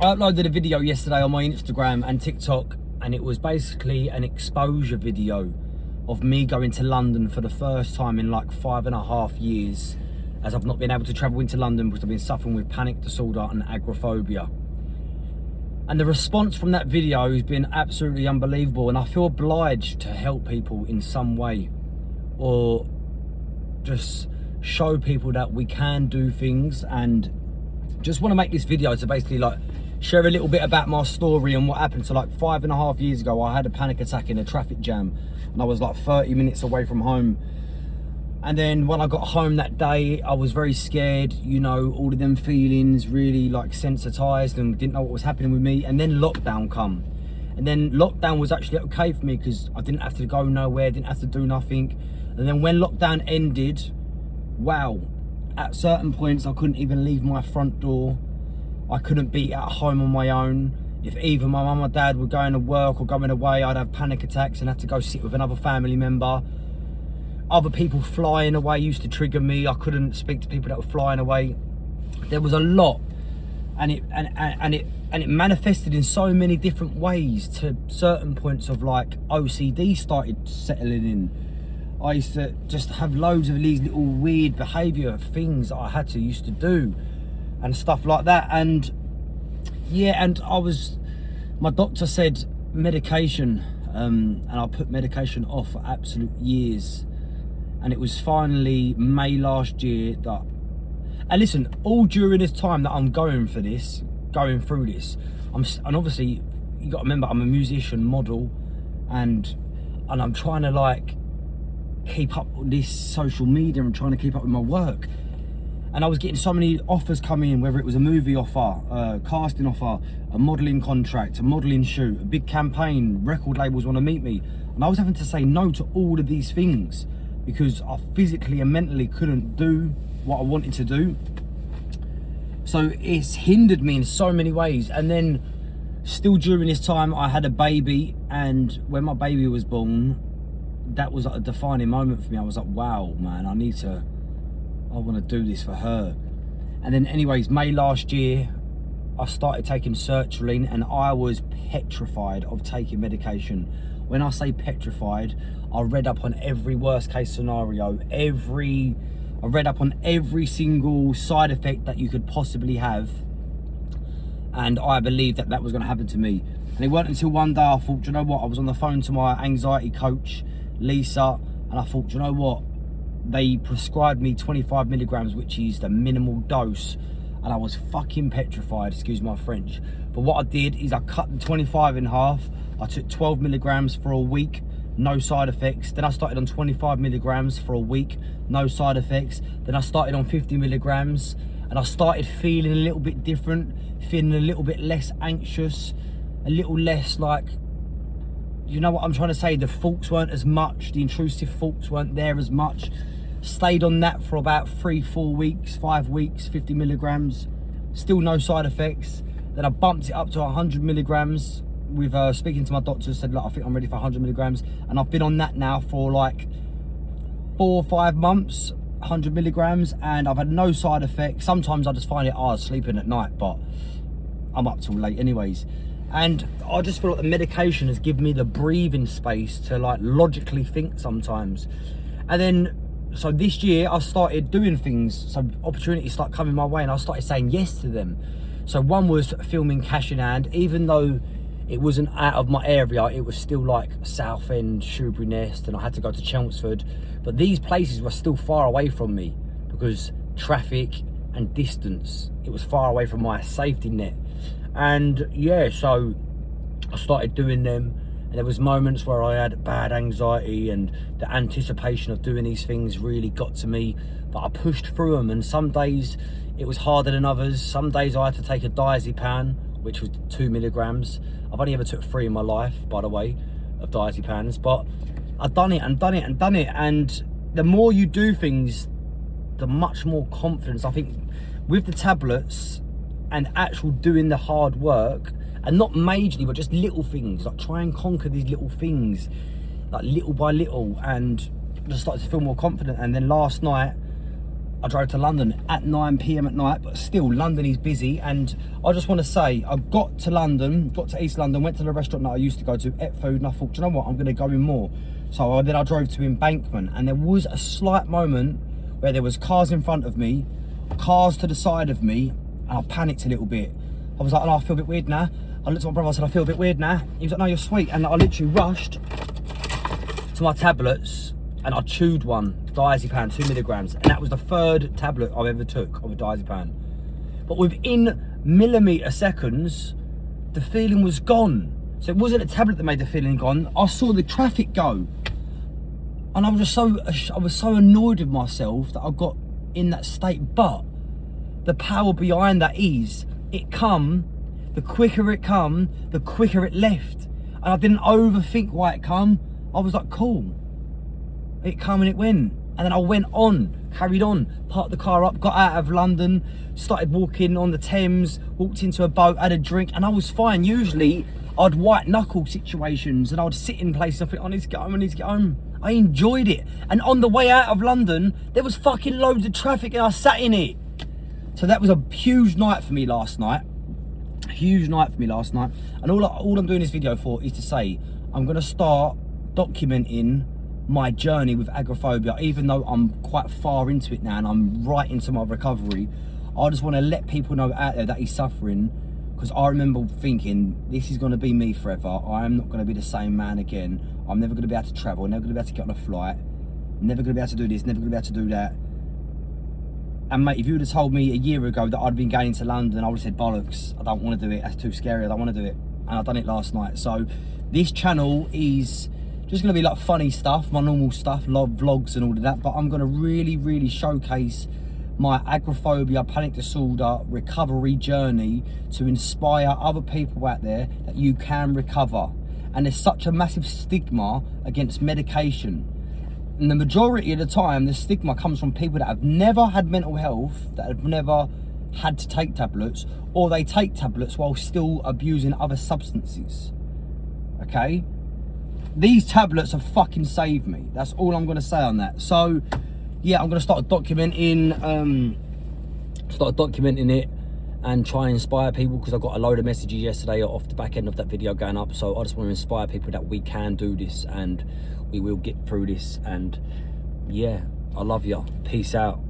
I uploaded a video yesterday on my Instagram and TikTok, and it was basically an exposure video of me going to London for the first time in like 5.5 years, as I've not been able to travel into London because I've been suffering with panic disorder and agoraphobia. And the response from that video has been absolutely unbelievable, and I feel obliged to help people in some way, or just show people that we can do things. And just want to make this video to basically like share a little bit about my story and what happened. So like 5.5 years ago, I had a panic attack in a traffic jam, and I was like 30 minutes away from home. And then when I got home that day, I was very scared, you know, all of them feelings, really like sensitized, and didn't know what was happening with me. And then lockdown come. And then lockdown was actually okay for me because I didn't have to go nowhere, didn't have to do nothing. And then when lockdown ended, wow, at certain points I couldn't even leave my front door. I couldn't be at home on my own. If either my mum or dad were going to work or going away, I'd have panic attacks and have to go sit with another family member. Other people flying away used to trigger me. I couldn't speak to people that were flying away. There was a lot, and it manifested in so many different ways, to certain points of like OCD started settling in. I used to just have loads of these little weird behaviour things that I used to do and stuff like that. And yeah, and my doctor said medication, and I put medication off for absolute years. And it was finally May last year that, and listen, all during this time that I'm going through this, and obviously you got to remember I'm a musician, model, and I'm trying to like keep up with this social media and trying to keep up with my work. And I was getting so many offers coming in, whether it was a movie offer, a casting offer, a modelling contract, a modelling shoot, a big campaign, record labels want to meet me. And I was having to say no to all of these things because I physically and mentally couldn't do what I wanted to do. So it's hindered me in so many ways. And then still during this time, I had a baby, and when my baby was born, that was like a defining moment for me. I was like, wow, man, I want to do this for her. And then anyways, May last year, I started taking sertraline, and I was petrified of taking medication. When I say petrified, I read up on every worst case scenario. I read up on every single side effect that you could possibly have. And I believed that that was going to happen to me. And it weren't until one day I thought, you know what? I was on the phone to my anxiety coach, Lisa, and I thought, you know what? They prescribed me 25 milligrams, which is the minimal dose. And I was fucking petrified, excuse my French. But what I did is I cut the 25 in half. I took 12 milligrams for a week, no side effects. Then I started on 25 milligrams for a week, no side effects. Then I started on 50 milligrams, and I started feeling a little bit different, feeling a little bit less anxious, a little less like, you know what I'm trying to say? The thoughts weren't as much, the intrusive thoughts weren't there as much. Stayed on that for about 3-4 weeks, 5 weeks, 50 milligrams, still no side effects. Then I bumped it up to 100 milligrams with speaking to my doctor, said, look, I think I'm ready for 100 milligrams. And I've been on that now for like 4 or 5 months, 100 milligrams, and I've had no side effects. Sometimes I just find it hard sleeping at night, but I'm up till late anyways. And I just feel like the medication has given me the breathing space to like logically think sometimes. And then, so this year I started doing things, so opportunities start coming my way, and I started saying yes to them. So one was filming Cash in Hand, even though it wasn't out of my area, it was still like Southend, Shoebury Nest, and I had to go to Chelmsford. But these places were still far away from me because traffic and distance. It was far away from my safety net. And yeah, so I started doing them, and there was moments where I had bad anxiety, and the anticipation of doing these things really got to me, but I pushed through them. And some days it was harder than others. Some days I had to take a diazepam, which was 2 milligrams. I've only ever took 3 in my life, by the way, of diazepams, but I've done it and done it and done it. And the more you do things, the much more confidence, I think, with the tablets and actual doing the hard work, and not majorly, but just little things, like try and conquer these little things, like little by little, and just started to feel more confident. And then last night I drove to London at 9 p.m. at night, but still, London is busy. And I just want to say, I got to London, got to East London, went to the restaurant that I used to go to, ate food, and I thought, do you know what, I'm going to go in more. So then I drove to Embankment, and there was a slight moment where there was cars in front of me, cars to the side of me, and I panicked a little bit. I was like, oh, I feel a bit weird now. I looked at my brother, I said, I feel a bit weird now. He was like, no, you're sweet. And I literally rushed to my tablets, and I chewed one, diazepam, 2 milligrams, and that was the 3rd tablet I ever took of a diazepam. But within millimetre seconds, the feeling was gone. So it wasn't a tablet that made the feeling gone. I saw the traffic go, and I was so annoyed with myself that I got in that state. But the power behind that is, it come, the quicker it come, the quicker it left, and I didn't overthink why it come. I was like, cool. It come and it went. And then I went on, carried on, parked the car up, got out of London, started walking on the Thames, walked into a boat, had a drink, and I was fine. Usually, I'd white knuckle situations and I'd sit in places and think, I need to get home, I need to get home. I enjoyed it. And on the way out of London, there was fucking loads of traffic and I sat in it. So that was a huge night for me last night. Huge night for me last night. And all I'm doing this video for is to say, I'm gonna start documenting my journey with agoraphobia, even though I'm quite far into it now and I'm right into my recovery. I just want to let people know out there that he's suffering, because I remember thinking, this is going to be me forever. I am not going to be the same man again. I'm never going to be able to travel, never going to be able to get on a flight, never going to be able to do this, never going to be able to do that. And mate, if you would have told me a year ago that I'd been going into London, I would have said, bollocks, I don't want to do it, that's too scary, I don't want to do it. And I've done it last night. So this channel is just going to be like funny stuff, my normal stuff, vlogs and all of that, but I'm going to really showcase my agoraphobia, panic disorder, recovery journey to inspire other people out there that you can recover. And there's such a massive stigma against medication. And the majority of the time, the stigma comes from people that have never had mental health, that have never had to take tablets, or they take tablets while still abusing other substances. Okay? These tablets have fucking saved me. That's all I'm going to say on that. So, yeah, I'm going to start documenting it and try and inspire people, because I got a load of messages yesterday off the back end of that video going up. So I just want to inspire people that we can do this and we will get through this. And yeah, I love you. Peace out.